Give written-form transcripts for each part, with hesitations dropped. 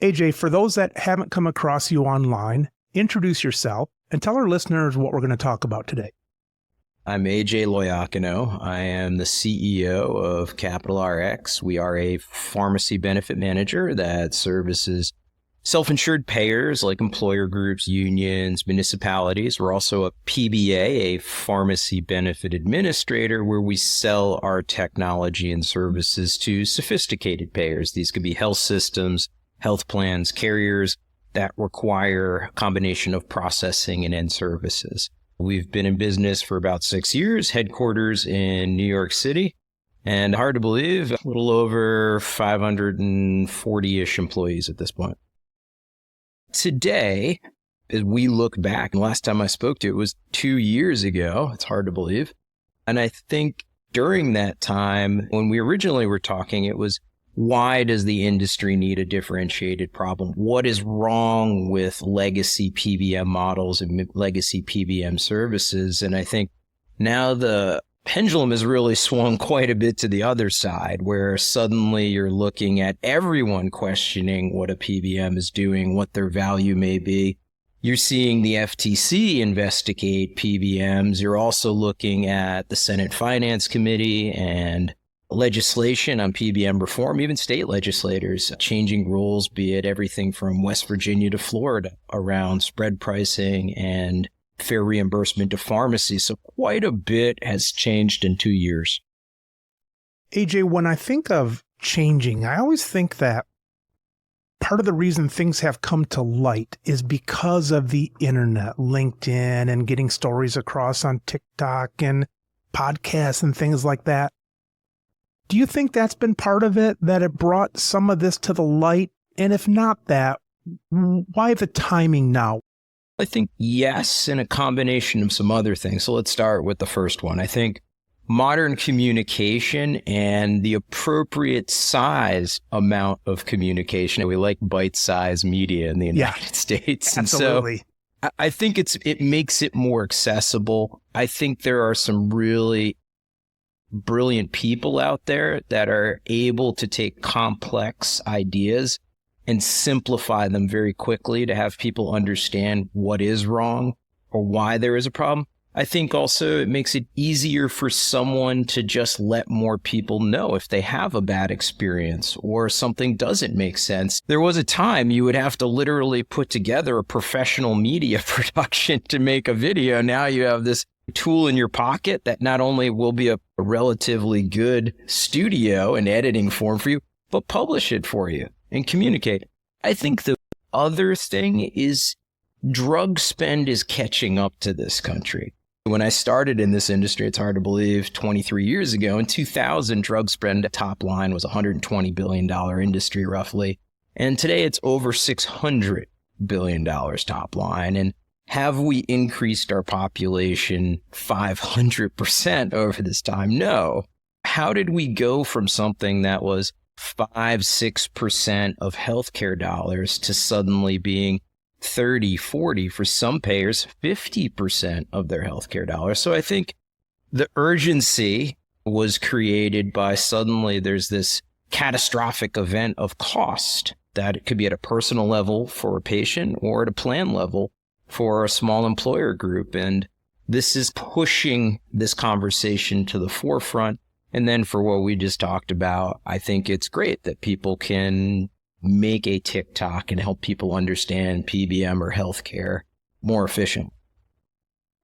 AJ, for those that haven't come across you online, introduce yourself and tell our listeners what we're going to talk about today. I'm AJ Loiacono. I am the CEO of Capital RX. We are a pharmacy benefit manager that services self-insured payers like employer groups, unions, municipalities. We're also a PBA, a pharmacy benefit administrator, where we sell our technology and services to sophisticated payers. These could be health systems, health plans, carriers that require a combination of processing and end services. We've been in business for about 6 years, headquarters in New York City, and hard to believe, a little over 540-ish employees at this point. Today, as we look back, and last time I spoke to you, it was 2 years ago. It's hard to believe. And I think during that time, when we originally were talking, it was, why does the industry need a differentiated problem? What is wrong with legacy PBM models and legacy PBM services? And I think now the pendulum has really swung quite a bit to the other side, where suddenly you're looking at everyone questioning what a PBM is doing, what their value may be. You're seeing the FTC investigate PBMs. You're also looking at the Senate Finance Committee and legislation on PBM reform, even state legislators changing rules, be it everything from West Virginia to Florida around spread pricing and fair reimbursement to pharmacies. So quite a bit has changed in 2 years. AJ, when I think of changing, I always think that part of the reason things have come to light is because of the internet, LinkedIn, and getting stories across on TikTok and podcasts and things like that. Do you think that's been part of it, that it brought some of this to the light? And if not that, why the timing now? I think yes, and a combination of some other things. So let's start with the first one. I think modern communication and the appropriate size amount of communication. We like bite-sized media in the United States. Absolutely. And so I think it makes it more accessible. I think there are some really brilliant people out there that are able to take complex ideas and simplify them very quickly to have people understand what is wrong or why there is a problem. I think also it makes it easier for someone to just let more people know if they have a bad experience or something doesn't make sense. There was a time you would have to literally put together a professional media production to make a video. Now you have this tool in your pocket that not only will be a relatively good studio and editing form for you, but publish it for you and communicate. I think the other thing is drug spend is catching up to this country. When I started in this industry, it's hard to believe, 23 years ago, in 2000, drug spend top line was a $120 billion industry roughly. And today it's over $600 billion top line. And have we increased our population 500% over this time? No. How did we go from something that was 5-6% of healthcare dollars to suddenly being 30, 40, for some payers, 50% of their healthcare dollars? So I think the urgency was created by suddenly there's this catastrophic event of cost that it could be at a personal level for a patient or at a plan level for a small employer group. And this is pushing this conversation to the forefront. And then for what we just talked about, I think it's great that people can make a TikTok and help people understand PBM or healthcare more efficient.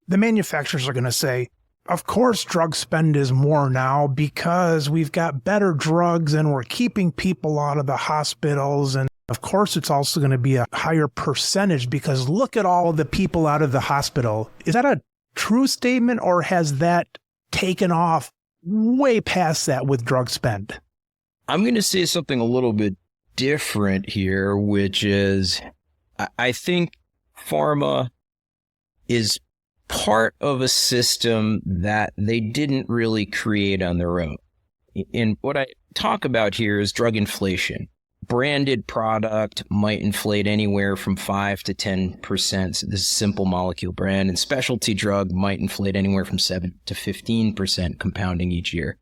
The manufacturers are going to say, of course, drug spend is more now because we've got better drugs and we're keeping people out of the hospitals. And of course, it's also going to be a higher percentage because look at all the people out of the hospital. Is that a true statement, or has that taken off way past that with drug spend? I'm going to say something a little bit different here, which is I think pharma is part of a system that they didn't really create on their own. And what I talk about here is drug inflation. Branded product might inflate anywhere from 5 to 10%. This is simple molecule brand, and specialty drug might inflate anywhere from 7 to 15% compounding each year.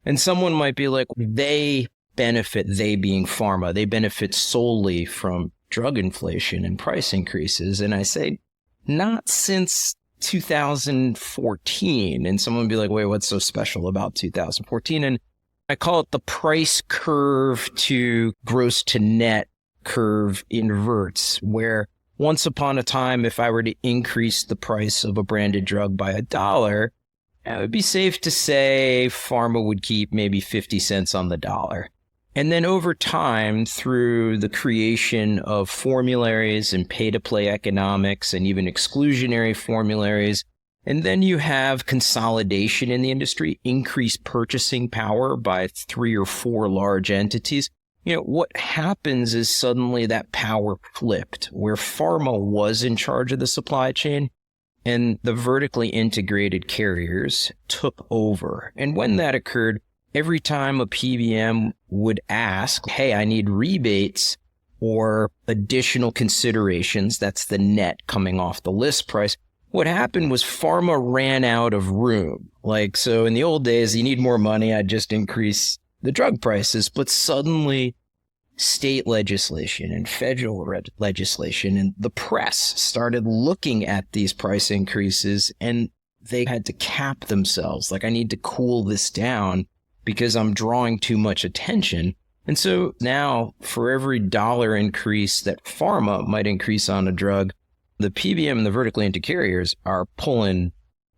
And someone might be like, they benefit, they being pharma, they benefit solely from drug inflation and price increases. And I say, not since 2014. And someone would be like, wait, what's so special about 2014? And I call it the price curve to gross to net curve inverts, where once upon a time, if I were to increase the price of a branded drug by $1, it would be safe to say pharma would keep maybe 50 cents on the dollar. And then over time, through the creation of formularies and pay-to-play economics and even exclusionary formularies, and then you have consolidation in the industry, increased purchasing power by 3 or 4 large entities. What happens is suddenly that power flipped, where pharma was in charge of the supply chain and the vertically integrated carriers took over. And when that occurred, every time a PBM would ask, hey, I need rebates or additional considerations, that's the net coming off the list price, what happened was pharma ran out of room. So in the old days, you need more money, I'd just increase the drug prices. But suddenly, state legislation and federal legislation and the press started looking at these price increases, and they had to cap themselves. I need to cool this down because I'm drawing too much attention. And so now, for every $1 increase that pharma might increase on a drug, the PBM and the vertically integrated carriers are pulling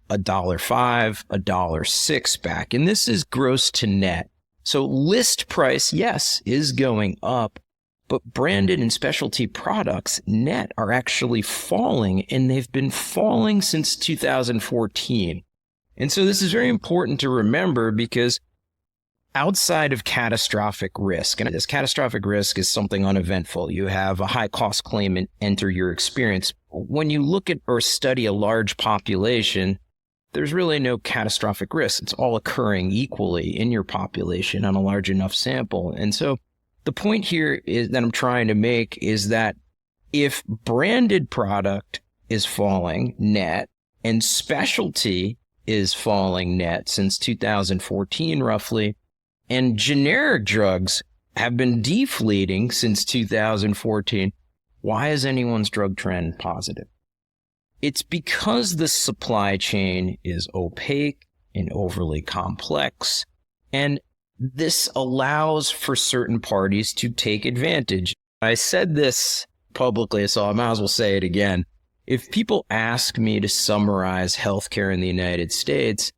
$1.05, $1.06 back. And this is gross to net. So list price, yes, is going up, but branded and specialty products net are actually falling, and they've been falling since 2014. And so this is very important to remember, because outside of catastrophic risk, and this catastrophic risk is something uneventful. You have a high cost claimant enter your experience. When you look at or study a large population, there's really no catastrophic risk. It's all occurring equally in your population on a large enough sample. And so the point here is that I'm trying to make is that if branded product is falling net and specialty is falling net since 2014 roughly, and generic drugs have been deflating since 2014, why is anyone's drug trend positive? It's because the supply chain is opaque and overly complex, and this allows for certain parties to take advantage. I said this publicly, so I might as well say it again. If people ask me to summarize healthcare in the United States,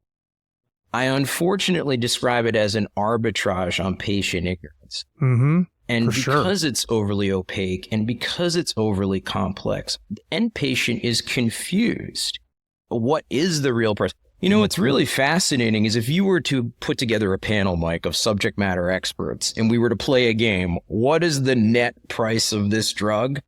I unfortunately describe it as an arbitrage on patient ignorance. Mm-hmm. And because it's overly opaque and because it's overly complex, the end patient is confused. What is the real price? What's really fascinating is if you were to put together a panel, Mike, of subject matter experts, and we were to play a game, what is the net price of this drug?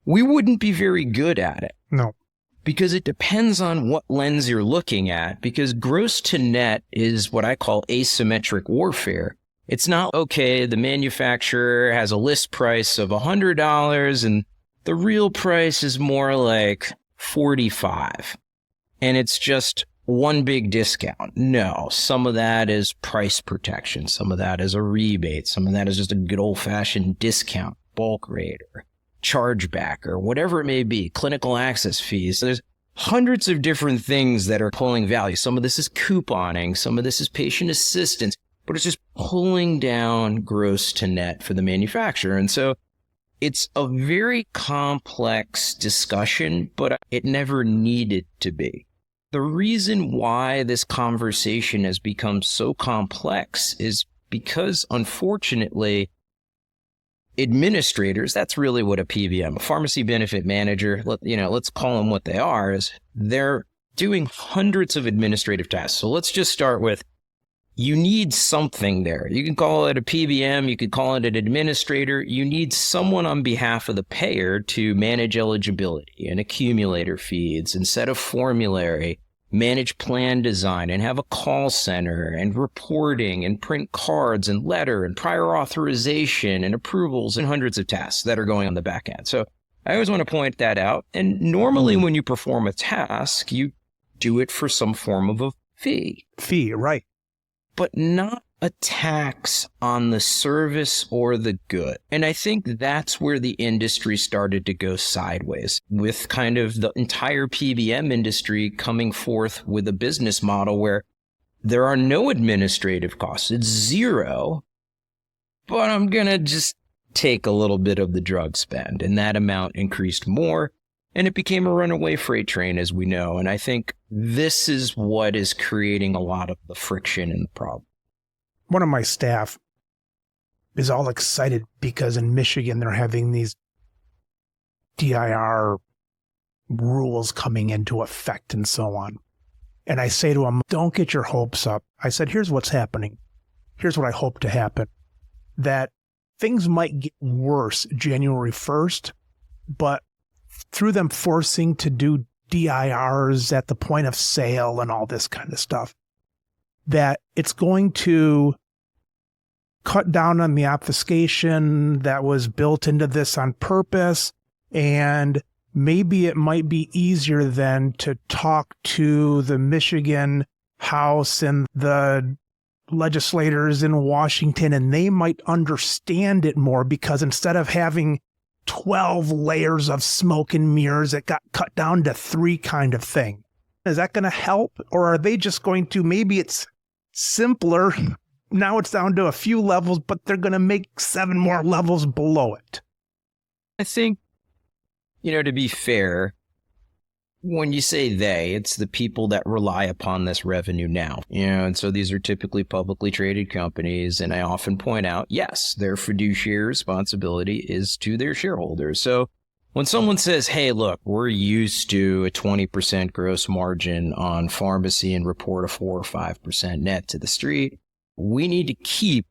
We wouldn't be very good at it. No. Because it depends on what lens you're looking at, because gross to net is what I call asymmetric warfare. It's not, okay, the manufacturer has a list price of $100 and the real price is more like $45. And it's just one big discount. No, some of that is price protection. Some of that is a rebate. Some of that is just a good old-fashioned discount, bulk rate, or chargeback, or whatever it may be, clinical access fees. There's hundreds of different things that are pulling value. Some of this is couponing. Some of this is patient assistance. But it's just pulling down gross to net for the manufacturer. And so it's a very complex discussion, but it never needed to be. The reason why this conversation has become so complex is because, unfortunately, administrators, that's really what a PBM, a pharmacy benefit manager, let's call them what they are, is they're doing hundreds of administrative tasks. So let's just start with, you need something there. You can call it a PBM, you could call it an administrator. You need someone on behalf of the payer to manage eligibility and accumulator feeds and set a formulary, manage plan design, and have a call center and reporting and print cards and letter and prior authorization and approvals and hundreds of tasks that are going on the back end. So I always want to point that out. And normally when you perform a task, you do it for some form of a fee. Fee, right. But not a tax on the service or the good. And I think that's where the industry started to go sideways, with kind of the entire PBM industry coming forth with a business model where there are no administrative costs. It's zero, but I'm going to just take a little bit of the drug spend. And that amount increased more. And it became a runaway freight train, as we know. And I think this is what is creating a lot of the friction and the problem. One of my staff is all excited because in Michigan, they're having these DIR rules coming into effect and so on. And I say to him, don't get your hopes up. I said, here's what's happening. Here's what I hope to happen. That things might get worse January 1st, but through them forcing to do DIRs at the point of sale and all this kind of stuff, that it's going to cut down on the obfuscation that was built into this on purpose. And maybe it might be easier then to talk to the Michigan House and the legislators in Washington, and they might understand it more, because instead of having 12 layers of smoke and mirrors, it got cut down to 3 kind of thing. Is that going to help? Or are they just going to, maybe it's simpler, now it's down to a few levels, but they're going to make 7 more levels below it? I think, to be fair, when you say they, it's the people that rely upon this revenue now. And so these are typically publicly traded companies. And I often point out, yes, their fiduciary responsibility is to their shareholders. So when someone says, hey, look, we're used to a 20% gross margin on pharmacy and report a 4 or 5% net to the street, we need to keep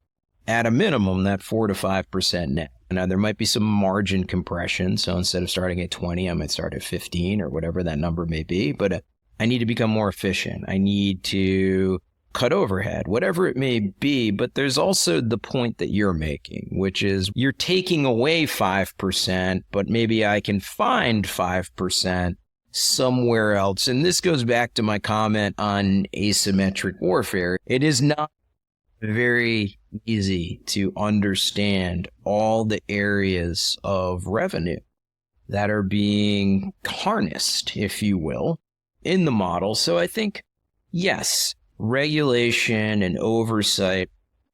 at a minimum that 4 to 5% net. Now, there might be some margin compression. So instead of starting at 20, I might start at 15 or whatever that number may be. But I need to become more efficient. I need to cut overhead, whatever it may be. But there's also the point that you're making, which is you're taking away 5%, but maybe I can find 5% somewhere else. And this goes back to my comment on asymmetric warfare. It is not very easy to understand all the areas of revenue that are being harnessed, if you will, in the model. So I think, yes, regulation and oversight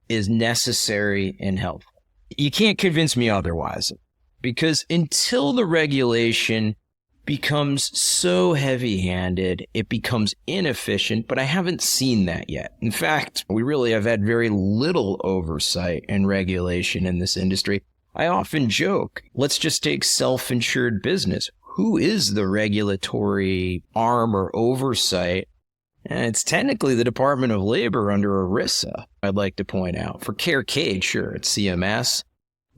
is necessary and helpful. You can't convince me otherwise, because until the regulation becomes so heavy-handed, it becomes inefficient, but I haven't seen that yet. In fact, we really have had very little oversight and regulation in this industry. I often joke, let's just take self-insured business. Who is the regulatory arm or oversight? And it's technically the Department of Labor under ERISA, I'd like to point out. For Carecade, sure, it's CMS,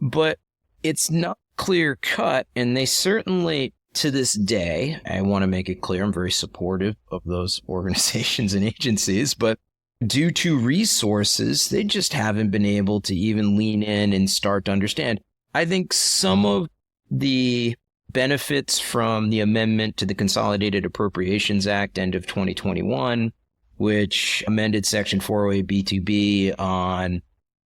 but it's not clear-cut, and they certainly, to this day, I want to make it clear, I'm very supportive of those organizations and agencies, but due to resources, they just haven't been able to even lean in and start to understand. I think some of the benefits from the amendment to the Consolidated Appropriations Act, end of 2021, which amended Section 408B2B on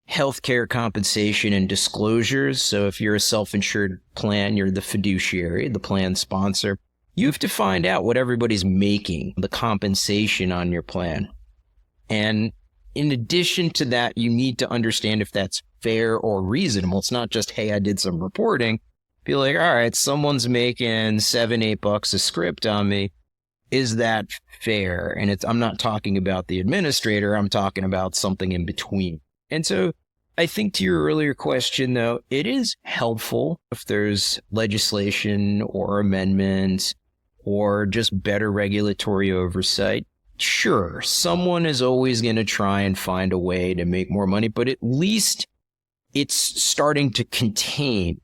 healthcare compensation and disclosures. So if you're a self-insured plan, you're the fiduciary, the plan sponsor. You have to find out what everybody's making, the compensation on your plan. And in addition to that, you need to understand if that's fair or reasonable. It's not just, hey, I did some reporting. Be like, all right, someone's making $7-8 a script on me. Is that fair? And I'm not talking about the administrator. I'm talking about something in between. And so I think to your earlier question, though, it is helpful if there's legislation or amendments or just better regulatory oversight. Sure, someone is always going to try and find a way to make more money, but at least it's starting to contain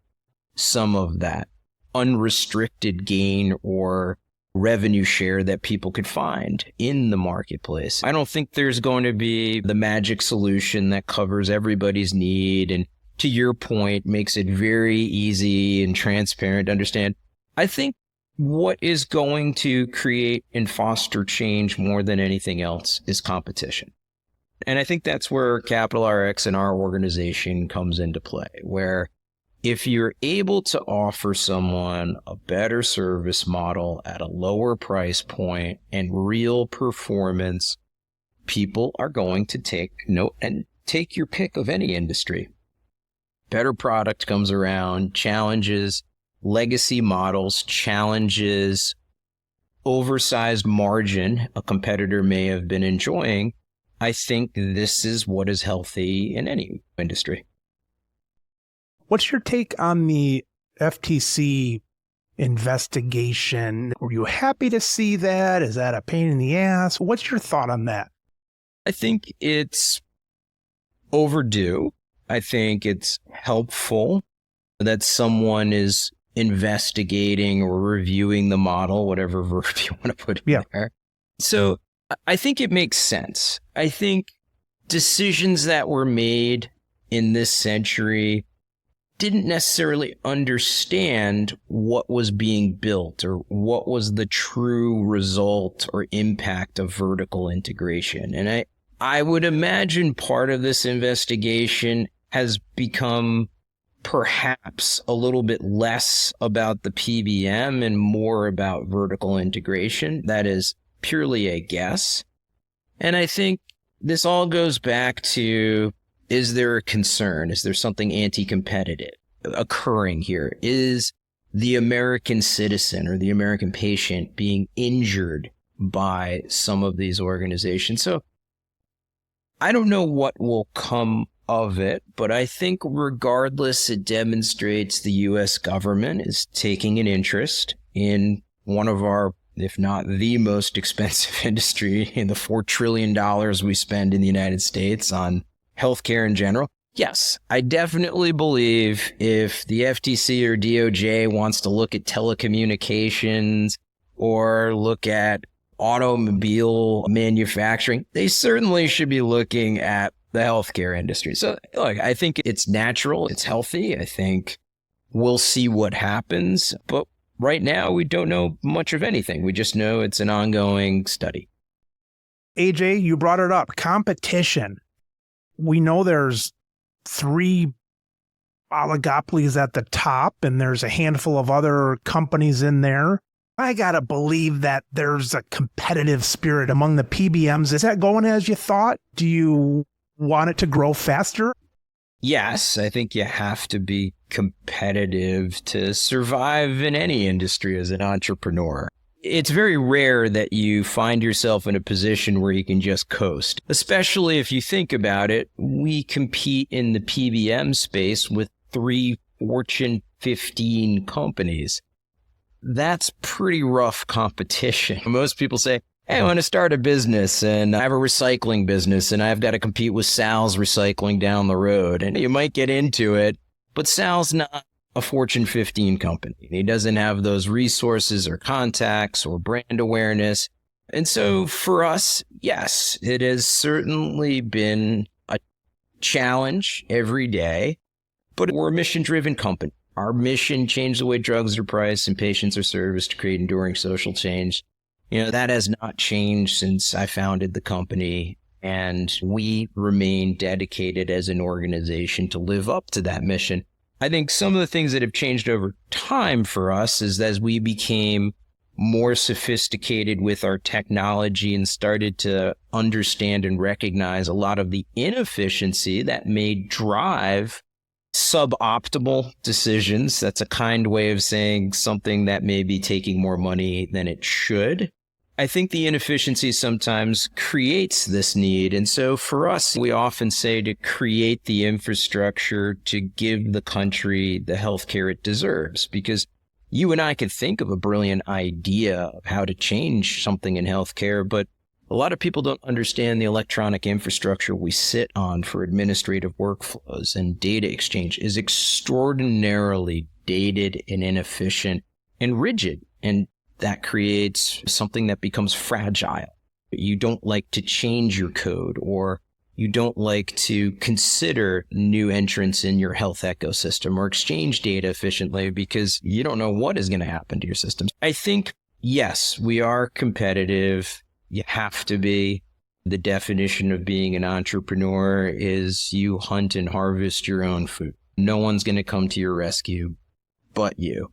some of that unrestricted gain or revenue share that people could find in the marketplace. I don't think there's going to be the magic solution that covers everybody's need and, to your point, makes it very easy and transparent to understand. I think what is going to create and foster change more than anything else is competition. And I think that's where Capital RX and our organization comes into play, where if you're able to offer someone a better service model at a lower price point and real performance, people are going to take note and take your pick of any industry. Better product comes around, challenges legacy models, challenges oversized margin a competitor may have been enjoying. I think this is what is healthy in any industry. What's your take on the FTC investigation? Were you happy to see that? Is that a pain in the ass? What's your thought on that? I think it's overdue. I think it's helpful that someone is investigating or reviewing the model, whatever verb you want to put in there. So I think it makes sense. I think decisions that were made in this century didn't necessarily understand what was being built or what was the true result or impact of vertical integration. And I would imagine part of this investigation has become perhaps a little bit less about the PBM and more about vertical integration. That is purely a guess. And I think this all goes back to, is there a concern? Is there something anti-competitive occurring here? Is the American citizen or the American patient being injured by some of these organizations? So I don't know what will come of it, but I think regardless, it demonstrates the U.S. government is taking an interest in one of our, if not the most expensive industry in the $4 trillion we spend in the United States on healthcare in general. Yes, I definitely believe if the FTC or DOJ wants to look at telecommunications or look at automobile manufacturing, they certainly should be looking at the healthcare industry. So look, I think it's natural. It's healthy. I think we'll see what happens. But right now, we don't know much of anything. We just know it's an ongoing study. AJ, you brought it up. Competition. We know there's 3 oligopolies at the top, and there's a handful of other companies in there. I got to believe that there's a competitive spirit among the PBMs. Is that going as you thought? Do you want it to grow faster? Yes, I think you have to be competitive to survive in any industry as an entrepreneur. It's very rare that you find yourself in a position where you can just coast, especially if you think about it. We compete in the PBM space with 3 Fortune 15 companies. That's pretty rough competition. Most people say, hey, I want to start a business and I have a recycling business and I've got to compete with Sal's Recycling down the road. And you might get into it, but Sal's not a Fortune 15 company. He doesn't have those resources or contacts or brand awareness. And so for us, yes, it has certainly been a challenge every day, but we're a mission-driven company. Our mission, change the way drugs are priced and patients are serviced to create enduring social change. That has not changed since I founded the company, and we remain dedicated as an organization to live up to that mission. I think some of the things that have changed over time for us is as we became more sophisticated with our technology and started to understand and recognize a lot of the inefficiency that may drive suboptimal decisions. That's a kind way of saying something that may be taking more money than it should. I think the inefficiency sometimes creates this need. And so for us, we often say to create the infrastructure to give the country the healthcare it deserves, because you and I could think of a brilliant idea of how to change something in healthcare, but a lot of people don't understand the electronic infrastructure we sit on for administrative workflows and data exchange is extraordinarily dated and inefficient and rigid. And that creates something that becomes fragile. You don't like to change your code, or you don't like to consider new entrants in your health ecosystem or exchange data efficiently because you don't know what is going to happen to your systems. I think, yes, we are competitive. You have to be. The definition of being an entrepreneur is you hunt and harvest your own food. No one's going to come to your rescue but you.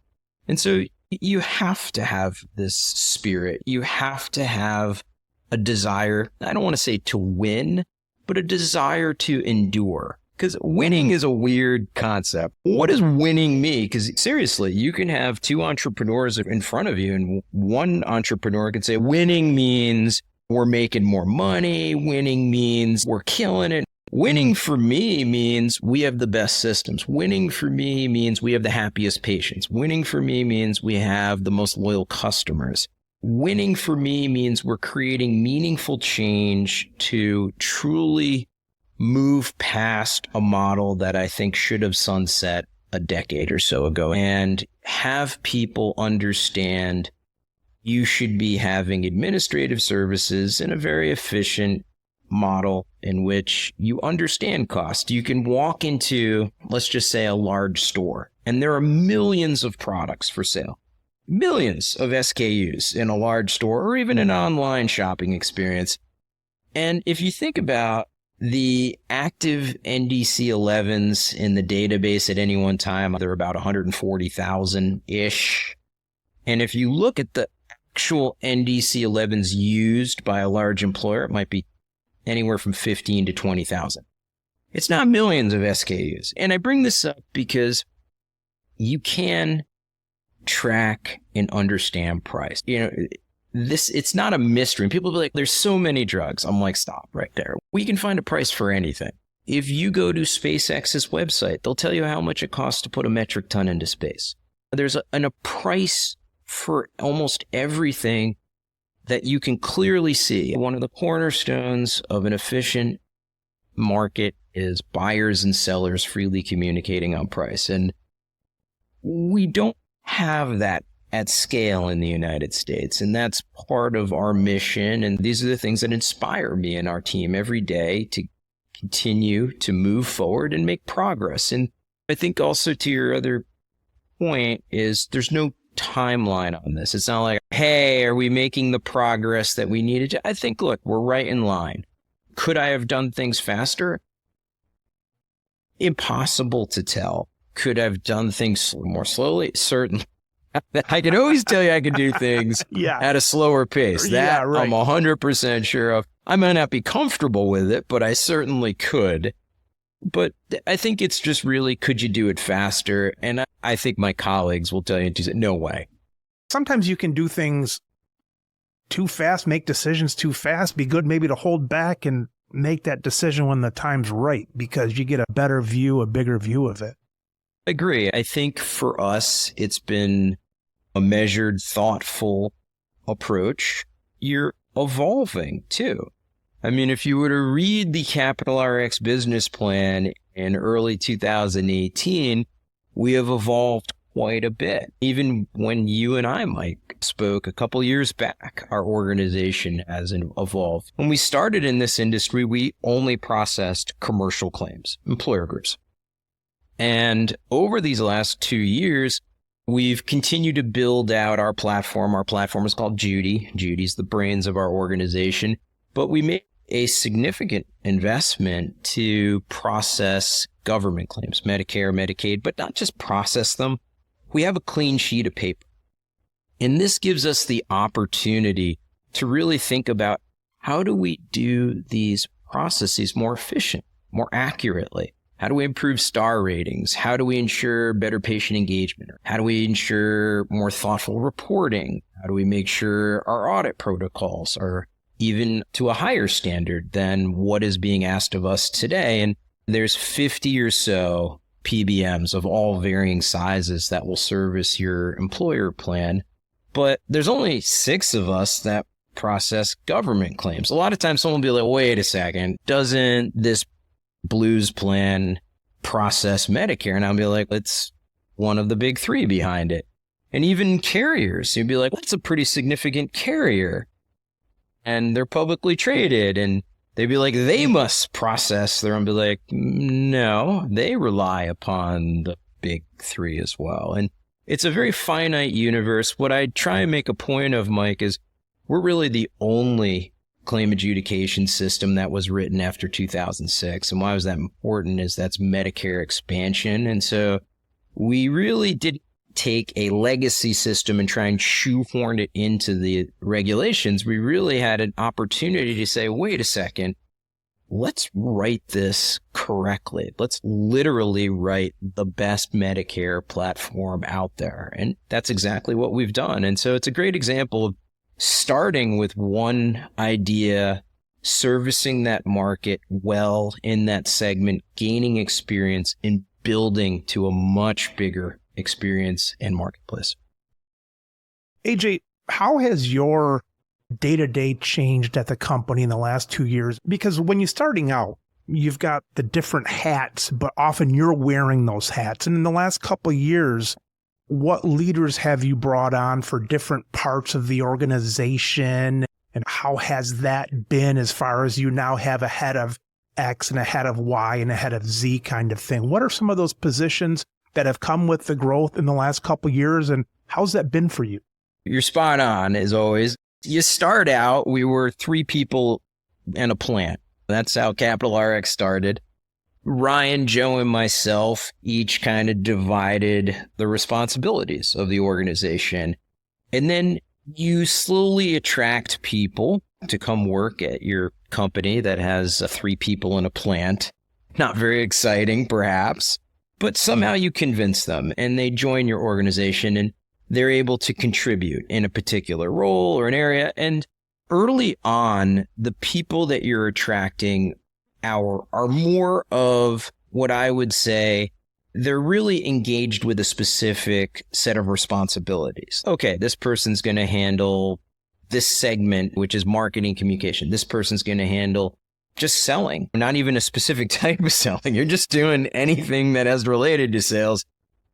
And so you have to have this spirit. You have to have a desire, I don't want to say to win, but a desire to endure. Because winning is a weird concept. What does winning mean? Because seriously, you can have two entrepreneurs in front of you, and one entrepreneur can say, winning means we're making more money. Winning means we're killing it. Winning for me means we have the best systems. Winning for me means we have the happiest patients. Winning for me means we have the most loyal customers. Winning for me means we're creating meaningful change to truly move past a model that I think should have sunset a decade or so ago and have people understand you should be having administrative services in a very efficient model in which you understand cost. You can walk into, let's just say, a large store, and there are millions of products for sale. Millions of SKUs in a large store or even an online shopping experience. And if you think about the active NDC-11s in the database at any one time, they're about 140,000-ish. And if you look at the actual NDC-11s used by a large employer, it might be anywhere from 15 to 20,000. It's not millions of SKUs. And I bring this up because you can track and understand price. It's not a mystery. And people be like, there's so many drugs. I'm like, stop right there. We can find a price for anything. If you go to SpaceX's website, they'll tell you how much it costs to put a metric ton into space. There's a price for almost everything that you can clearly see. One of the cornerstones of an efficient market is buyers and sellers freely communicating on price. And we don't have that at scale in the United States. And that's part of our mission. And these are the things that inspire me and our team every day to continue to move forward and make progress. And I think also to your other point is there's no timeline on this. It's not like, hey, are we making the progress that we needed to? I think, look, we're right in line. Could I have done things faster? Impossible to tell. Could I have done things more slowly? Certainly. I can always tell you I can do things at a slower pace. That right. I'm 100% sure of. I might not be comfortable with it, but I certainly could. But I think it's just really, could you do it faster? And I think my colleagues will tell you, no way. Sometimes you can do things too fast, make decisions too fast, be good maybe to hold back and make that decision when the time's right, because you get a better view, a bigger view of it. I agree. I think for us, it's been a measured, thoughtful approach. You're evolving too. I mean, if you were to read the Capital RX business plan in early 2018, we have evolved quite a bit. Even when you and I, Mike, spoke a couple years back, our organization has evolved. When we started in this industry, we only processed commercial claims, employer groups. And over these last 2 years, we've continued to build out our platform. Our platform is called Judy. Judy's the brains of our organization. But we made a significant investment to process government claims, Medicare, Medicaid, but not just process them. We have a clean sheet of paper. And this gives us the opportunity to really think about, how do we do these processes more efficient, more accurately? How do we improve star ratings? How do we ensure better patient engagement? How do we ensure more thoughtful reporting? How do we make sure our audit protocols are even to a higher standard than what is being asked of us today? And there's 50 or so PBMs of all varying sizes that will service your employer plan, but there's only 6 of us that process government claims. A lot of times someone will be like, wait a second, doesn't this Blues plan process Medicare? And I'll be like, it's one of the big 3 behind it. And even carriers, you'd be like, that's a pretty significant carrier. And they're publicly traded, and they'd be like, they must process their own. Be like, no, they rely upon the big 3 as well. And it's a very finite universe. What I try and make a point of, Mike, is we're really the only claim adjudication system that was written after 2006. And why was that important is that's Medicare expansion. And so we really did take a legacy system and try and shoehorn it into the regulations. We really had an opportunity to say, wait a second, let's write this correctly. Let's literally write the best Medicare platform out there. And that's exactly what we've done. And so it's a great example of starting with one idea, servicing that market well in that segment, gaining experience, and building to a much bigger experience and marketplace. AJ, how has your day-to-day changed at the company in the last 2 years? Because when you're starting out, you've got the different hats, but often you're wearing those hats. And in the last couple of years, what leaders have you brought on for different parts of the organization? And how has that been as far as you now have a head of X and a head of Y and a head of Z kind of thing? What are some of those positions that have come with the growth in the last couple of years? And how's that been for you? You're spot on, as always. You start out, we were 3 people and a plant. That's how Capital RX started. Ryan, Joe, and myself each kind of divided the responsibilities of the organization. And then you slowly attract people to come work at your company that has 3 people in a plant. Not very exciting, perhaps, but somehow you convince them and they join your organization and they're able to contribute in a particular role or an area. And early on, the people that you're attracting are more of what I would say, they're really engaged with a specific set of responsibilities. Okay, this person's going to handle this segment, which is marketing communication. This person's going to handle just selling, not even a specific type of selling. You're just doing anything that has related to sales.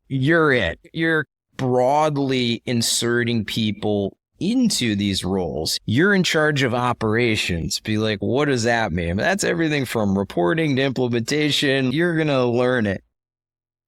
You're it. You're broadly inserting people into these roles. You're in charge of operations. Be like, what does that mean? That's everything from reporting to implementation. You're going to learn it.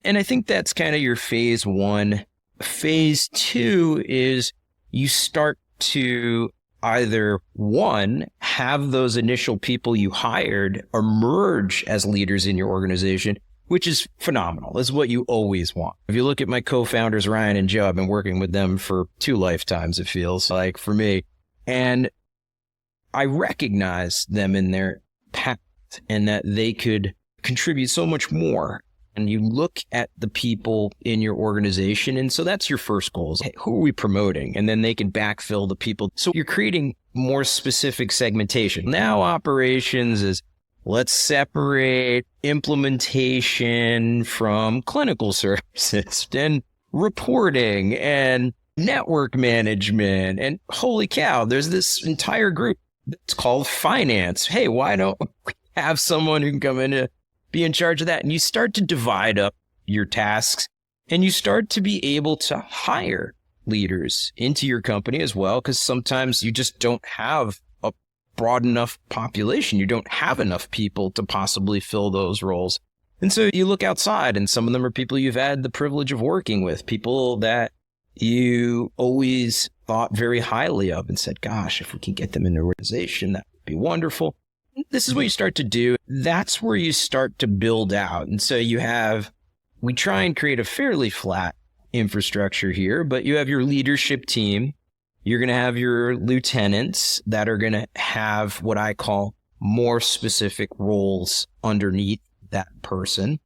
And I think that's kind of your phase 1. Phase 2 is you start to either, 1, have those initial people you hired emerge as leaders in your organization, which is phenomenal. That's what you always want. If you look at my co-founders, Ryan and Joe, I've been working with them for 2 lifetimes, it feels like, for me. And I recognize them in their path and that they could contribute so much more. And you look at the people in your organization. And so that's your first goal is, hey, who are we promoting? And then they can backfill the people. So you're creating more specific segmentation. Now operations is, let's separate implementation from clinical services and reporting and network management. And holy cow, there's this entire group that's called finance. Hey, why don't we have someone who can come in to be in charge of that? And you start to divide up your tasks and you start to be able to hire leaders into your company as well, because sometimes you just don't have a broad enough population. You don't have enough people to possibly fill those roles. And so you look outside and some of them are people you've had the privilege of working with, people that you always thought very highly of and said, gosh, if we can get them in an organization, that would be wonderful. This is what you start to do. That's where you start to build out. And so we try and create a fairly flat infrastructure here, but you have your leadership team. You're going to have your lieutenants that are going to have what I call more specific roles underneath that person.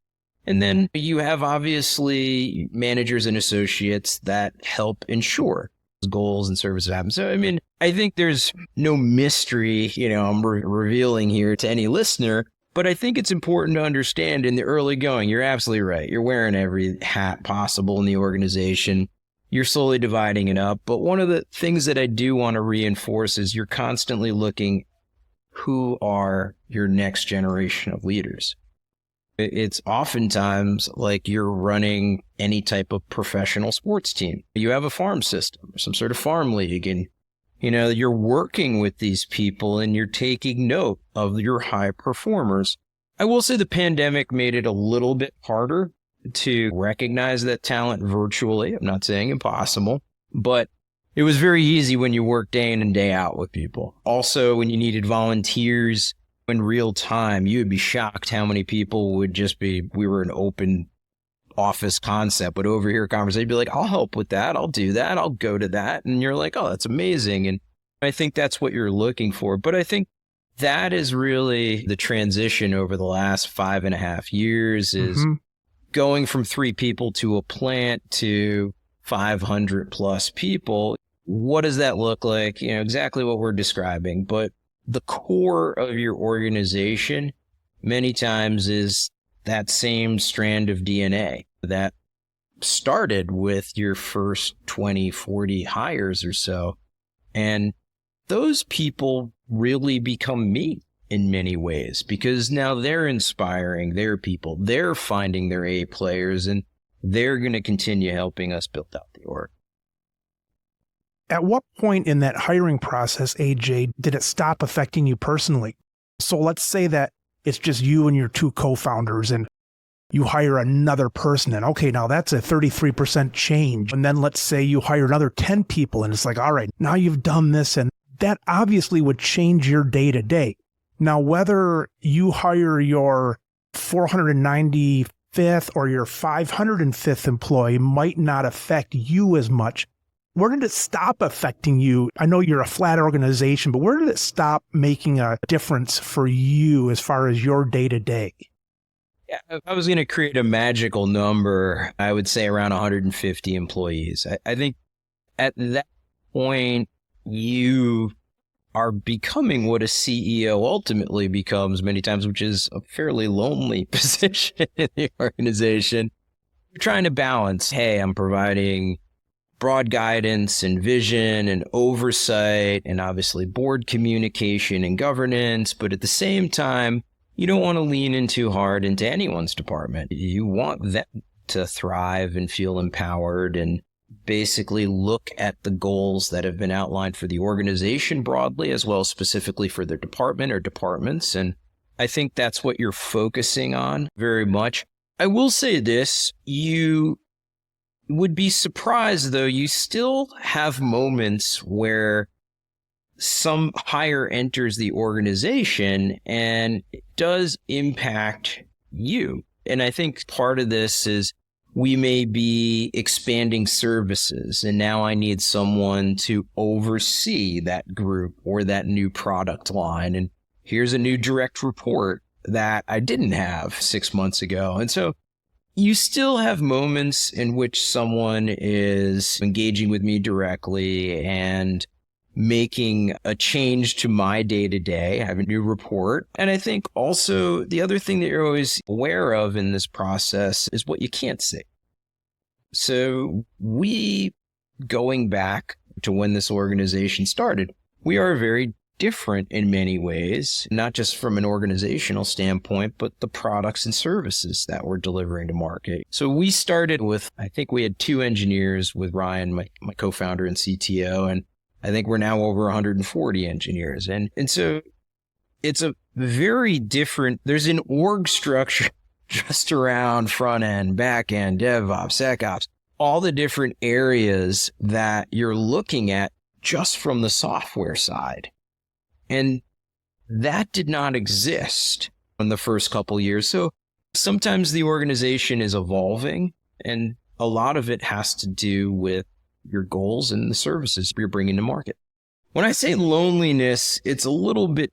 And then you have obviously managers and associates that help ensure goals and services happen. So, I mean, I think there's no mystery, I'm revealing here to any listener, but I think it's important to understand in the early going, you're absolutely right. You're wearing every hat possible in the organization. You're slowly dividing it up. But one of the things that I do want to reinforce is you're constantly looking, who are your next generation of leaders? It's oftentimes like you're running any type of professional sports team. You have a farm system, some sort of farm league, and you're working with these people and you're taking note of your high performers. I will say the pandemic made it a little bit harder to recognize that talent virtually. I'm not saying impossible, but It was very easy when you worked day in and day out with people. Also, when you needed volunteers in real time, you would be shocked how many people would just be, we were an open office concept, but over here conversation, be like, I'll help with that. I'll do that. I'll go to that. And you're like, oh, that's amazing. And I think that's what you're looking for. But I think that is really the transition over the last 5.5 years is going from 3 people to a plant to 500 plus people. What does that look like? You know, exactly what we're describing. But the core of your organization many times is that same strand of DNA that started with your first 20, 40 hires or so. And those people really become me in many ways because now they're inspiring their people. They're finding their A players and they're going to continue helping us build out the org. At what point in that hiring process, AJ, did it stop affecting you personally? So let's say that it's just you and your 2 co-founders and you hire another person and okay, now that's a 33% change. And then let's say you hire another 10 people and it's like, all right, now you've done this and that obviously would change your day to day. Now, whether you hire your 495th or your 505th employee might not affect you as much. Where did it stop affecting you? I know you're a flat organization, but where did it stop making a difference for you as far as your day to day? Yeah, if I was going to create a magical number, I would say around 150 employees. I think at that point, you are becoming what a CEO ultimately becomes many times, which is a fairly lonely position in the organization. You're trying to balance, hey, I'm providing broad guidance and vision and oversight and obviously board communication and governance. But at the same time, you don't want to lean in too hard into anyone's department. You want them to thrive and feel empowered and basically look at the goals that have been outlined for the organization broadly, as well as specifically for their department or departments. And I think that's what you're focusing on very much. I will say this, you would be surprised though, you still have moments where some hire enters the organization and it does impact you. And I think part of this is we may be expanding services and now I need someone to oversee that group or that new product line. And here's a new direct report that I didn't have 6 months ago. And so you still have moments in which someone is engaging with me directly and making a change to my day-to-day. I have a new report. And I think also the other thing that you're always aware of in this process is what you can't see. So we, going back to when this organization started, we are very different in many ways, not just from an organizational standpoint, but the products and services that we're delivering to market. So we started with, I think we had 2 engineers with Ryan, my co-founder and CTO, and I think we're now over 140 engineers. And so it's a very different, there's an org structure just around front end, back end, DevOps, SecOps, all the different areas that you're looking at just from the software side. And that did not exist in the first couple of years. So sometimes the organization is evolving and a lot of it has to do with your goals and the services you're bringing to market. When I say loneliness, it's a little bit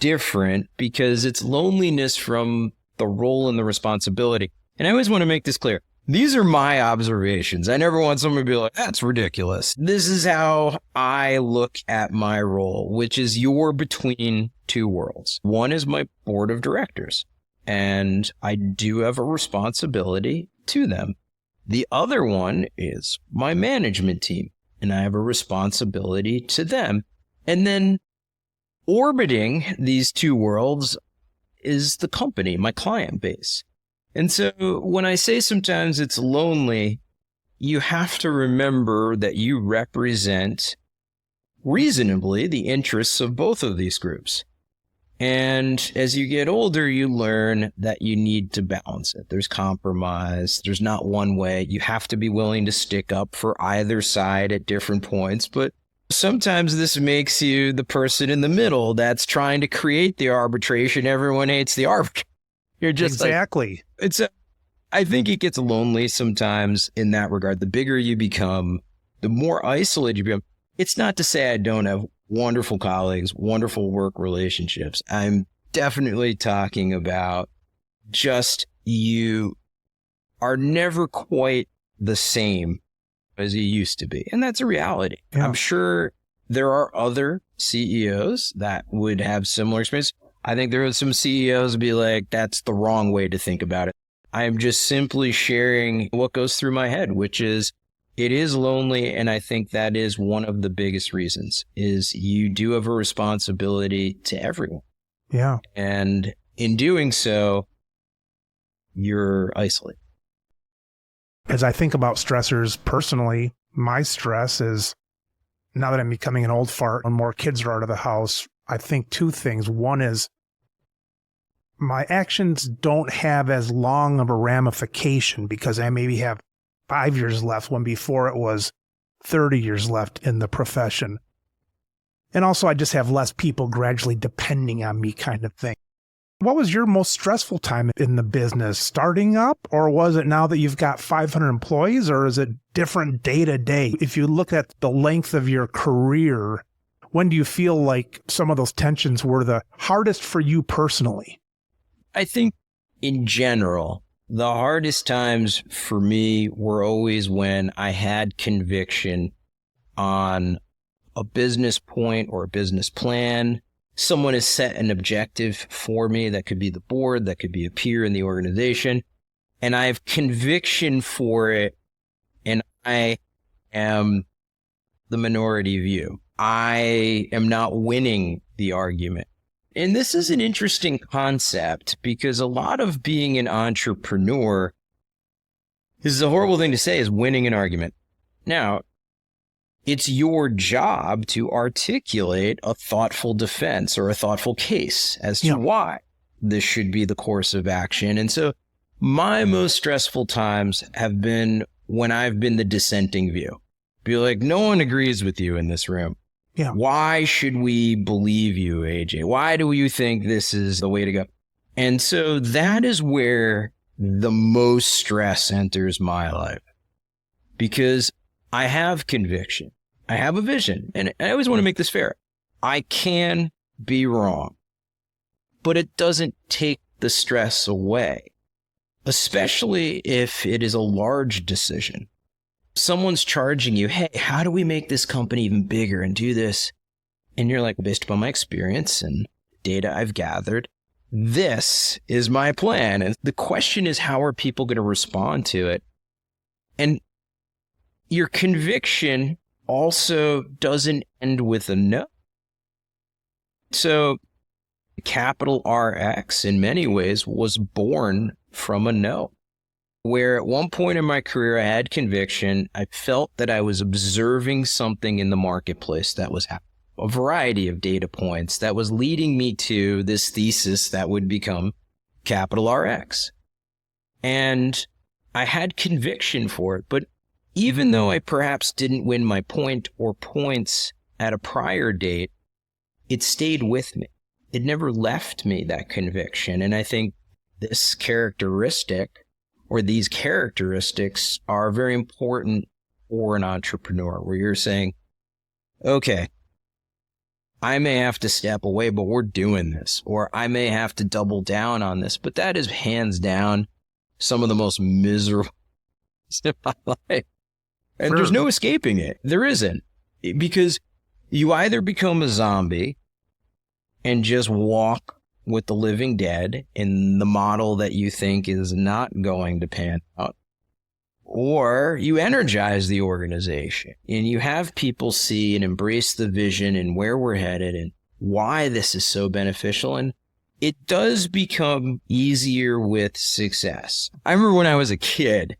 different because it's loneliness from the role and the responsibility. And I always want to make this clear. These are my observations. I never want someone to be like, that's ridiculous. This is how I look at my role, which is you're between 2 worlds. One is my board of directors, and I do have a responsibility to them. The other one is my management team, and I have a responsibility to them. And then orbiting these 2 worlds is the company, my client base. And so when I say sometimes it's lonely, you have to remember that you represent reasonably the interests of both of these groups. And as you get older, you learn that you need to balance it. There's compromise. There's not one way. You have to be willing to stick up for either side at different points. But sometimes this makes you the person in the middle that's trying to create the arbitration. Everyone hates the arbitrator. You're just exactly. I think it gets lonely sometimes in that regard. The bigger you become, the more isolated you become. It's not to say I don't have wonderful colleagues, wonderful work relationships. I'm definitely talking about just you are never quite the same as you used to be. And that's a reality. Yeah. I'm sure there are other CEOs that would have similar experience. I think there are some CEOs who be like, that's the wrong way to think about it. I'm just simply sharing what goes through my head, which is it is lonely. And I think that is one of the biggest reasons is you do have a responsibility to everyone. Yeah. And in doing so, you're isolated. As I think about stressors personally, my stress is now that I'm becoming an old fart and more kids are out of the house, I think two things. One is my actions don't have as long of a ramification because I maybe have 5 years left when before it was 30 years left in the profession. And also I just have less people gradually depending on me kind of thing. What was your most stressful time in the business? Starting up, or was it now that you've got 500 employees, or is it different day to day? If you look at the length of your career, when do you feel like some of those tensions were the hardest for you personally? I think in general, the hardest times for me were always when I had conviction on a business point or a business plan. Someone has set an objective for me. That could be the board, that could be a peer in the organization. And I have conviction for it. And I am the minority view. I am not winning the argument. And this is an interesting concept because a lot of being an entrepreneur, this is a horrible thing to say, is winning an argument. Now, it's your job to articulate a thoughtful defense or a thoughtful case as to why this should be the course of action. And so my most stressful times have been when I've been the dissenting view. Be like, no one agrees with you in this room. Yeah. Why should we believe you, AJ? Why do you think this is the way to go? And so that is where the most stress enters my life because I have conviction. I have a vision, and I always want to make this fair. I can be wrong, but it doesn't take the stress away, especially if it is a large decision. Someone's charging you, hey, how do we make this company even bigger and do this? And you're like, based upon my experience and data I've gathered, this is my plan. And the question is, how are people going to respond to it? And your conviction also doesn't end with a no. So capital RX in many ways was born from a no, where at one point in my career, I had conviction. I felt that I was observing something in the marketplace that was happening, a variety of data points that was leading me to this thesis that would become capital RX. And I had conviction for it, but even though I perhaps didn't win my point or points at a prior date, it stayed with me. It never left me, that conviction. And I think this characteristic or these characteristics are very important for an entrepreneur, where you're saying, okay, I may have to step away, but we're doing this, or I may have to double down on this, but that is hands down some of the most miserable in my life. And there's no escaping it. There isn't. Because you either become a zombie and just walk with the living dead in the model that you think is not going to pan out, or you energize the organization and you have people see and embrace the vision and where we're headed and why this is so beneficial. And it does become easier with success. I remember when I was a kid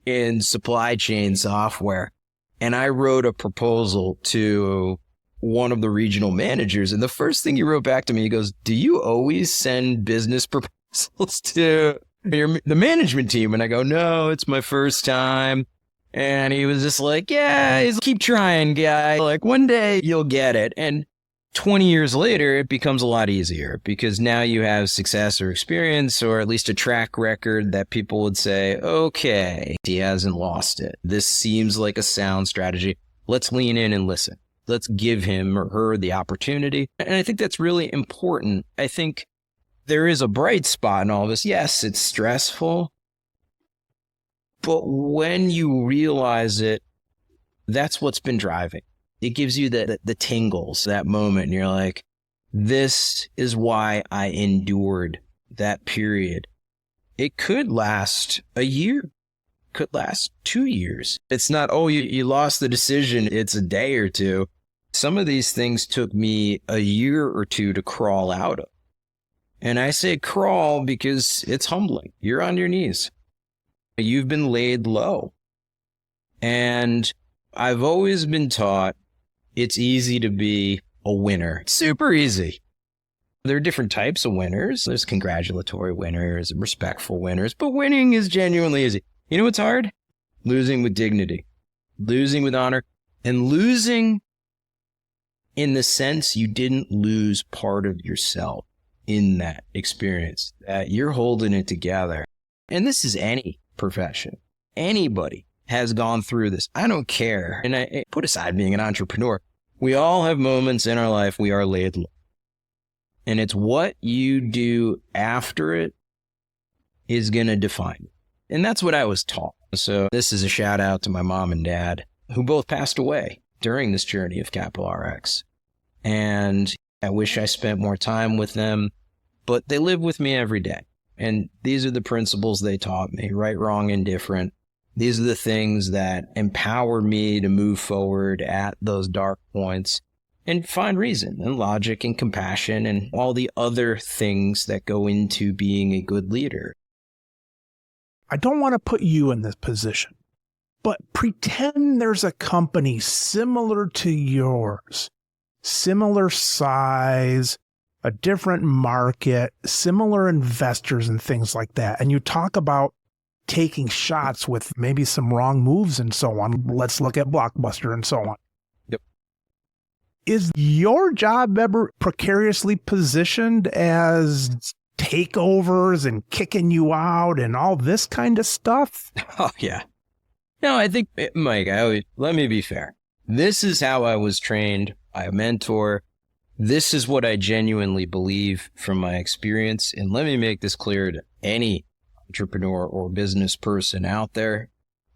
in supply chain software, and I wrote a proposal to one of the regional managers. And the first thing he wrote back to me, he goes, "Do you always send business proposals to the management team?" And I go, "No, it's my first time." And he was just like, "Yeah, keep trying, guy. Like one day you'll get it." And 20 years later, it becomes a lot easier because now you have success or experience, or at least a track record that people would say, okay, he hasn't lost it. This seems like a sound strategy. Let's lean in and listen. Let's give him or her the opportunity. And I think that's really important. I think there is a bright spot in all this. Yes, it's stressful. But when you realize it, that's what's been driving. It gives you the tingles, that moment. And you're like, this is why I endured that period. It could last a year, could last 2 years. It's not, oh, you lost the decision. It's a day or two. Some of these things took me a year or two to crawl out of. And I say crawl because it's humbling. You're on your knees. You've been laid low. And I've always been taught it's easy to be a winner. It's super easy. There are different types of winners. There's congratulatory winners and respectful winners, but winning is genuinely easy. You know what's hard? Losing with dignity, losing with honor, and losing in the sense you didn't lose part of yourself in that experience, that you're holding it together. And this is any profession. Anybody has gone through this. I don't care. And I put aside being an entrepreneur. We all have moments in our life we are laid low. And it's what you do after it is going to define you. And that's what I was taught. So this is a shout out to my mom and dad, who both passed away during this journey of Capital RX. And I wish I spent more time with them, but they live with me every day. And these are the principles they taught me: right, wrong, indifferent. These are the things that empower me to move forward at those dark points and find reason and logic and compassion and all the other things that go into being a good leader. I don't want to put you in this position, but pretend there's a company similar to yours, similar size, a different market, similar investors and things like that. And you talk about taking shots with maybe some wrong moves and so on. Let's look at Blockbuster and so on. Yep. Is your job ever precariously positioned as takeovers and kicking you out and all this kind of stuff? Oh, yeah. No, I think, Mike, let me be fair. This is how I was trained by a mentor. This is what I genuinely believe from my experience. And let me make this clear to any entrepreneur or business person out there.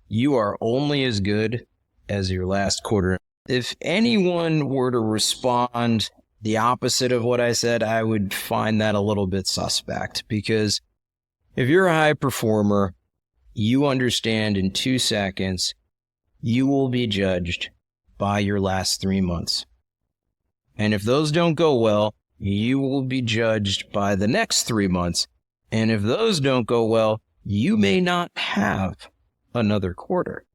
You are only as good as your last quarter. If anyone were to respond the opposite of what I said, I would find that a little bit suspect, because if you're a high performer, you understand in 2 seconds, you will be judged by your last 3 months. And if those don't go well, you will be judged by the next 3 months. And if those don't go well, you may not have another quarter.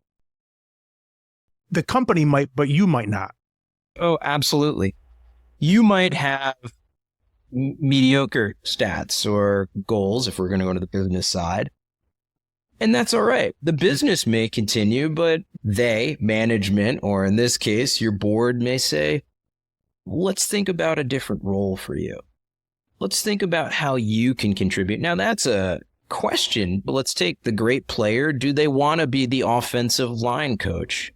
The company might, but you might not. Oh, absolutely. You might have mediocre stats or goals if we're going to go to the business side. And that's all right. The business may continue, but management, or in this case, your board may say, let's think about a different role for you. Let's think about how you can contribute. Now, that's a question, but let's take the great player. Do they want to be the offensive line coach?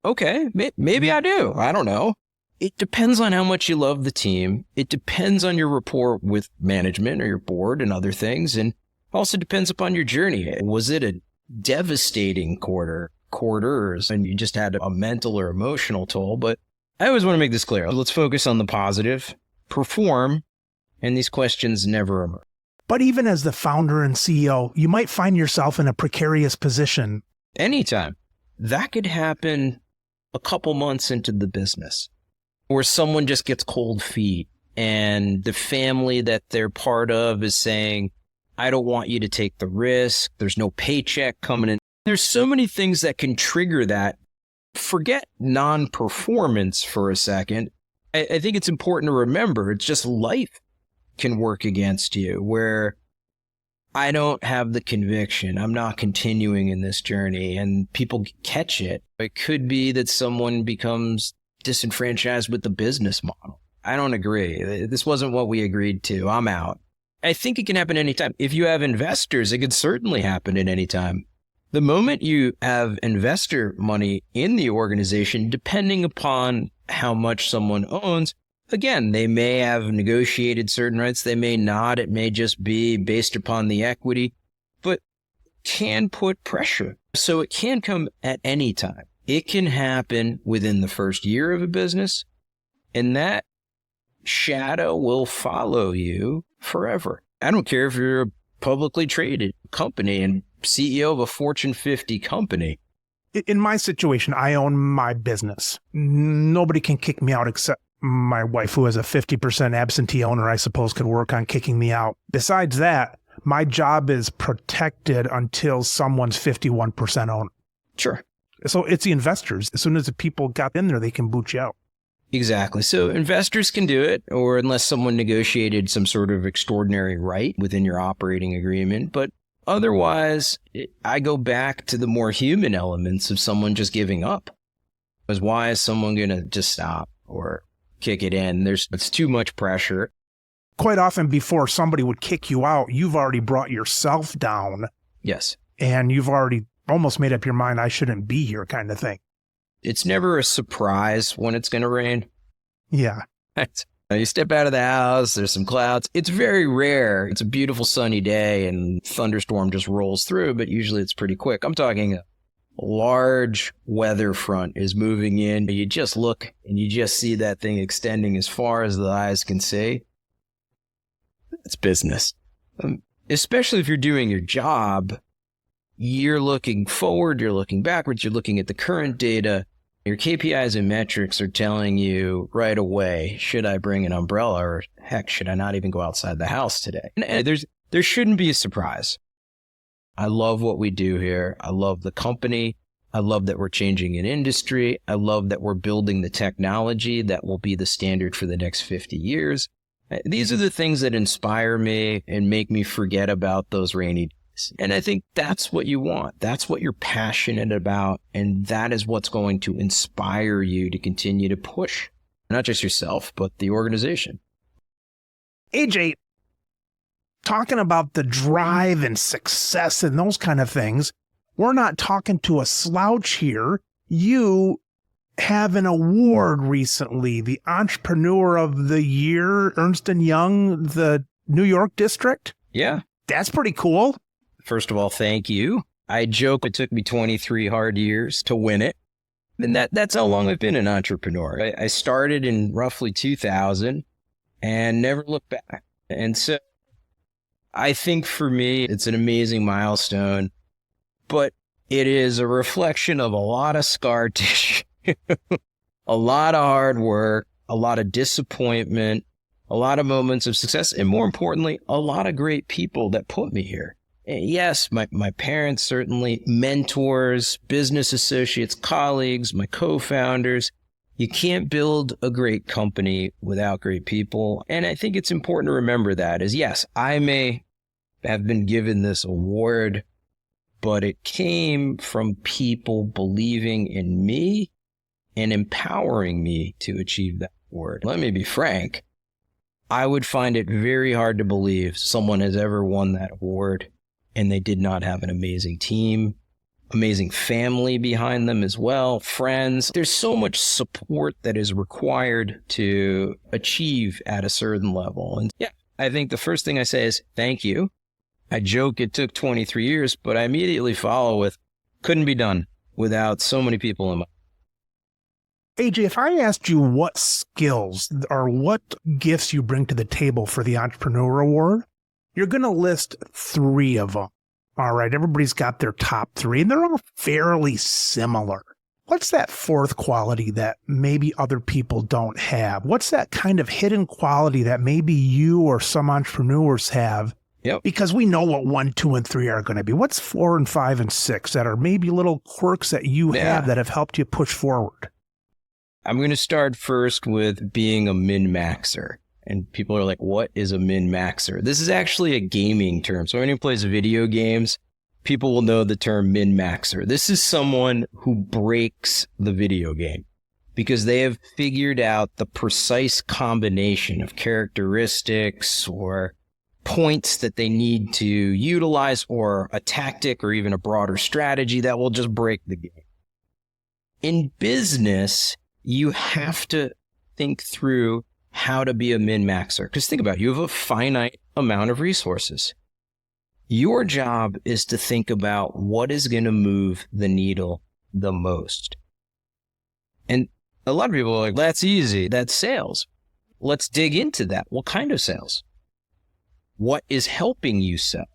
Okay, maybe I do. I don't know. It depends on how much you love the team. It depends on your rapport with management or your board and other things. And also depends upon your journey. Was it a devastating quarters, and you just had a mental or emotional toll? But I always want to make this clear. Let's focus on the positive, perform, and these questions never emerge. But even as the founder and CEO, you might find yourself in a precarious position. Anytime. That could happen a couple months into the business, or someone just gets cold feet and the family that they're part of is saying, I don't want you to take the risk. There's no paycheck coming in. There's so many things that can trigger that. Forget non-performance for a second. I think it's important to remember it's just life can work against you, where I don't have the conviction. I'm not continuing in this journey, and people catch it. It could be that someone becomes disenfranchised with the business model. I don't agree. This wasn't what we agreed to. I'm out. I think it can happen anytime. If you have investors, it could certainly happen at any time. The moment you have investor money in the organization, depending upon how much someone owns, again, they may have negotiated certain rights. They may not. It may just be based upon the equity, but can put pressure. So it can come at any time. It can happen within the first year of a business, and that shadow will follow you forever. I don't care if you're a publicly traded company and CEO of a Fortune 50 company. In my situation, I own my business. Nobody can kick me out except my wife, who is a 50% absentee owner, I suppose, could work on kicking me out. Besides that, my job is protected until someone's 51% owner. Sure. So it's the investors. As soon as the people got in there, they can boot you out. Exactly. So investors can do it, or unless someone negotiated some sort of extraordinary right within your operating agreement. But otherwise, I go back to the more human elements of someone just giving up. Because why is someone going to just stop or kick it in? It's too much pressure. Quite often before somebody would kick you out, you've already brought yourself down. Yes. And you've already almost made up your mind, I shouldn't be here, kind of thing. It's never a surprise when it's going to rain. Yeah. You step out of the house, there's some clouds. It's very rare. It's a beautiful sunny day and thunderstorm just rolls through, but usually it's pretty quick. I'm talking a large weather front is moving in. You just look and you just see that thing extending as far as the eyes can see. It's business. Especially if you're doing your job, you're looking forward, you're looking backwards, you're looking at the current data. Your KPIs and metrics are telling you right away, should I bring an umbrella, or heck, should I not even go outside the house today? And there shouldn't be a surprise. I love what we do here. I love the company. I love that we're changing an industry. I love that we're building the technology that will be the standard for the next 50 years. These are the things that inspire me and make me forget about those rainy days. And I think that's what you want. That's what you're passionate about. And that is what's going to inspire you to continue to push, not just yourself, but the organization. AJ, talking about the drive and success and those kind of things, we're not talking to a slouch here. You have an award recently, the Entrepreneur of the Year, Ernst & Young, the New York district. Yeah. That's pretty cool. First of all, thank you. I joke it took me 23 hard years to win it. And that's how long I've been an entrepreneur. I started in roughly 2000 and never looked back. And so I think for me, it's an amazing milestone, but it is a reflection of a lot of scar tissue, a lot of hard work, a lot of disappointment, a lot of moments of success, and more importantly, a lot of great people that put me here. Yes, my parents, certainly, mentors, business associates, colleagues, my co-founders. You can't build a great company without great people. And I think it's important to remember that is, yes, I may have been given this award, but it came from people believing in me and empowering me to achieve that award. Let me be frank. I would find it very hard to believe someone has ever won that award and they did not have an amazing team, amazing family behind them as well, friends. There's so much support that is required to achieve at a certain level. And yeah, I think the first thing I say is thank you. I joke it took 23 years, but I immediately follow with couldn't be done without so many people in my. AJ, if I asked you what skills or what gifts you bring to the table for the Entrepreneur Award, you're going to list 3 of them. All right, everybody's got their top 3, and they're all fairly similar. What's that 4th quality that maybe other people don't have? What's that kind of hidden quality that maybe you or some entrepreneurs have? Yep. Because we know what 1, 2, and 3 are going to be. What's 4 and 5 and 6 that are maybe little quirks that you have that have helped you push forward? I'm going to start first with being a min-maxer. And people are like, what is a min-maxer? This is actually a gaming term. So anyone who plays video games, people will know the term min-maxer. This is someone who breaks the video game because they have figured out the precise combination of characteristics or points that they need to utilize, or a tactic or even a broader strategy that will just break the game. In business, you have to think through how to be a min-maxer. Because think about it, you have a finite amount of resources. Your job is to think about what is going to move the needle the most. And a lot of people are like, that's easy. That's sales. Let's dig into that. What kind of sales? What is helping you sell?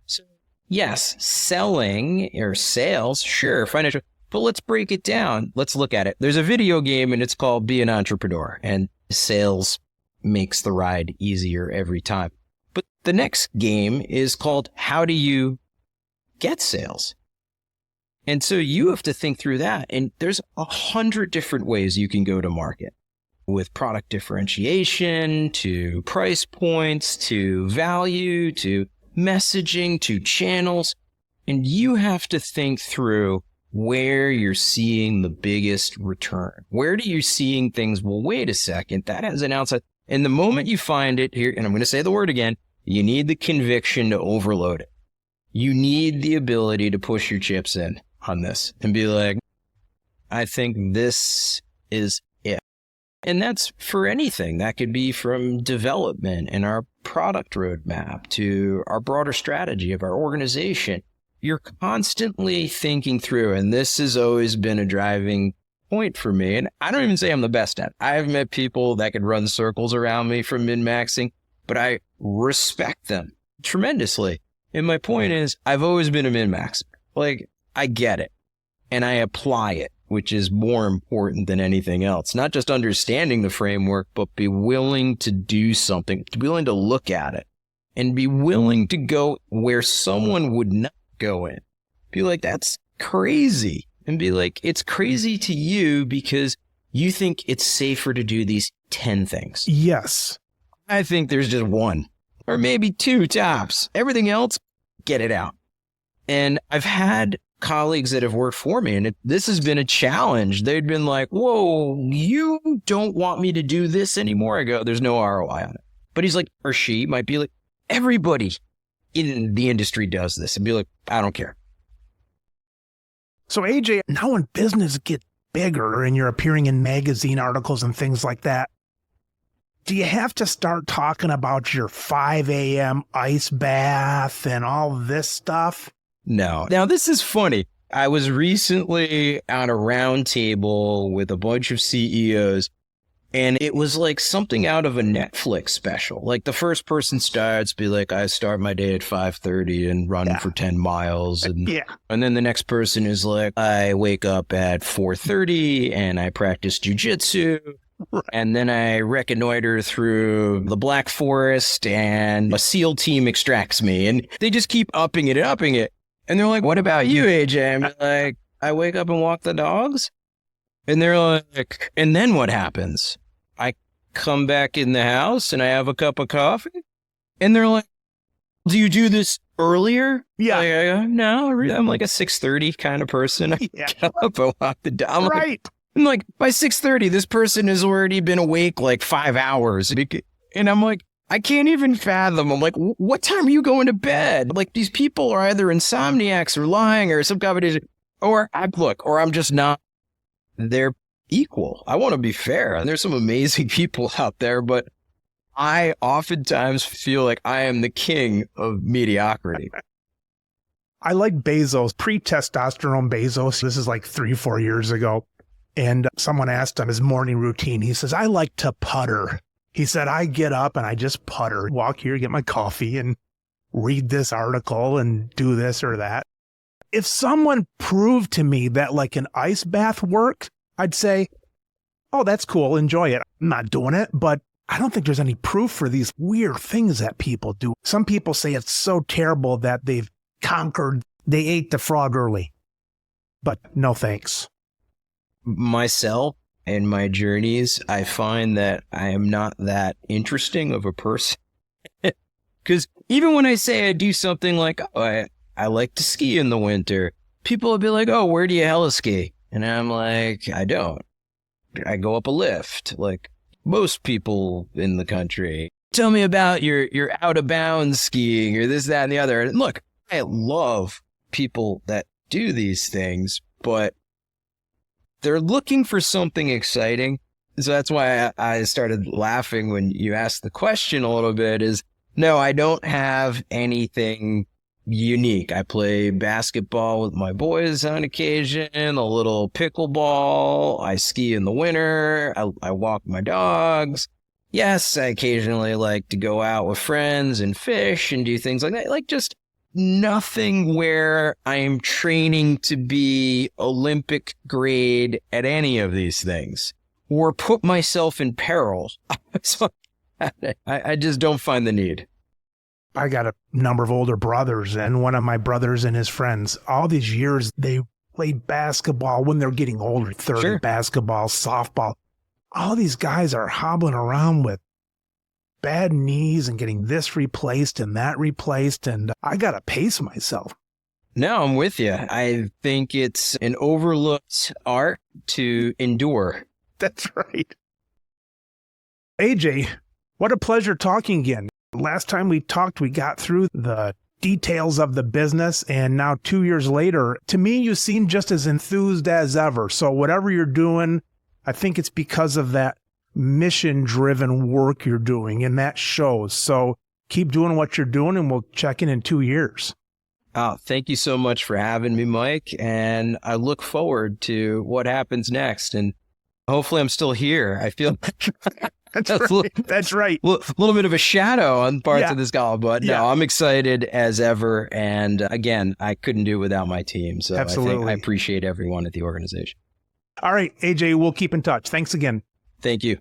So yes, selling or sales, sure, financial, but let's break it down. Let's look at it. There's a video game and it's called Be an Entrepreneur, and sales makes the ride easier every time. But the next game is called How Do You Get Sales? And so you have to think through that. And there's 100 different ways you can go to market, with product differentiation, to price points, to value, to messaging, to channels. And you have to think through where you're seeing the biggest return. Where do you seeing things? Well, wait a second, that has an outside. And the moment you find it here, and I'm going to say the word again, you need the conviction to overload it. You need the ability to push your chips in on this and be like, I think this is it. And that's for anything. That could be from development and our product roadmap to our broader strategy of our organization. You're constantly thinking through, and this has always been a driving point for me. And I don't even say I'm the best at it. I've met people that could run circles around me from min-maxing, but I respect them tremendously. And my point is, I've always been a min-maxer. Like, I get it and I apply it, which is more important than anything else. Not just understanding the framework, but be willing to do something, to be willing to look at it and be willing to go where someone would not go in. Be like, that's crazy. And be like, it's crazy to you because you think it's safer to do these 10 things. Yes. I think there's just one or maybe two tops. Everything else, get it out. And I've had colleagues that have worked for me, and this has been a challenge. They'd been like, whoa, you don't want me to do this anymore? I go, there's no ROI on it. But he's like, or she might be like, everybody in the industry does this, and be like, I don't care. So AJ, now when business gets bigger and you're appearing in magazine articles and things like that, do you have to start talking about your 5 a.m. ice bath and all this stuff? No. Now, this is funny. I was recently on a round table with a bunch of CEOs, and it was like something out of a Netflix special. Like the first person starts, be like, I start my day at 5:30 and run for 10 miles. And, and then the next person is like, I wake up at 4:30 and I practice jujitsu. Right. And then I reconnoiter through the Black Forest and a SEAL team extracts me. And they just keep upping it and upping it. And they're like, what about you, AJ? I'm like, I wake up and walk the dogs. And they're like, and then what happens? I come back in the house and I have a cup of coffee. And they're like, do you do this earlier? Yeah. Like, I go, no, I'm like a 6:30 kind of person. I get up and walk the dog. Right. I'm like, by 6:30, this person has already been awake like 5 hours. And I'm like, I can't even fathom. I'm like, what time are you going to bed? Like, these people are either insomniacs or lying or some combination, or I'm just not. They're equal. I want to be fair. And there's some amazing people out there, but I oftentimes feel like I am the king of mediocrity. I like Bezos, pre-testosterone Bezos. This is like 3-4 years ago. And someone asked him his morning routine. He says, I like to putter. He said, I get up and I just putter, walk here, get my coffee and read this article and do this or that. If someone proved to me that like an ice bath worked, I'd say, oh, that's cool. Enjoy it. I'm not doing it, but I don't think there's any proof for these weird things that people do. Some people say it's so terrible that they ate the frog early, but no thanks. Myself, in my journeys, I find that I am not that interesting of a person. Because even when I say I do something like, oh, I like to ski in the winter, people will be like, oh, where do you heli ski? And I'm like, I don't. I go up a lift, like most people in the country. Tell me about your out of bounds skiing or this, that, and the other. And look, I love people that do these things, but they're looking for something exciting. So that's why I started laughing when you asked the question a little bit is, no, I don't have anything unique. I play basketball with my boys on occasion, a little pickleball. I ski in the winter. I walk my dogs. Yes, I occasionally like to go out with friends and fish and do things like that. Like just nothing where I'm training to be Olympic grade at any of these things or put myself in peril. So I just don't find the need. I got a number of older brothers, and one of my brothers and his friends, all these years, they played basketball when they're getting older, 30 Sure. basketball, softball. All these guys are hobbling around with bad knees and getting this replaced and that replaced, and I got to pace myself. No, I'm with you. I think it's an overlooked art to endure. That's right. AJ, what a pleasure talking again. Last time we talked, we got through the details of the business, and now 2 years later, to me, you seem just as enthused as ever. So whatever you're doing, I think it's because of that mission-driven work you're doing, and that shows. So keep doing what you're doing, and we'll check in 2 years. Oh, thank you so much for having me, Mike. And I look forward to what happens next. And hopefully I'm still here. I feel That's right. A little bit of a shadow on parts of this call, but no, I'm excited as ever. And again, I couldn't do it without my team. So Absolutely. I appreciate everyone at the organization. All right, AJ, we'll keep in touch. Thanks again. Thank you.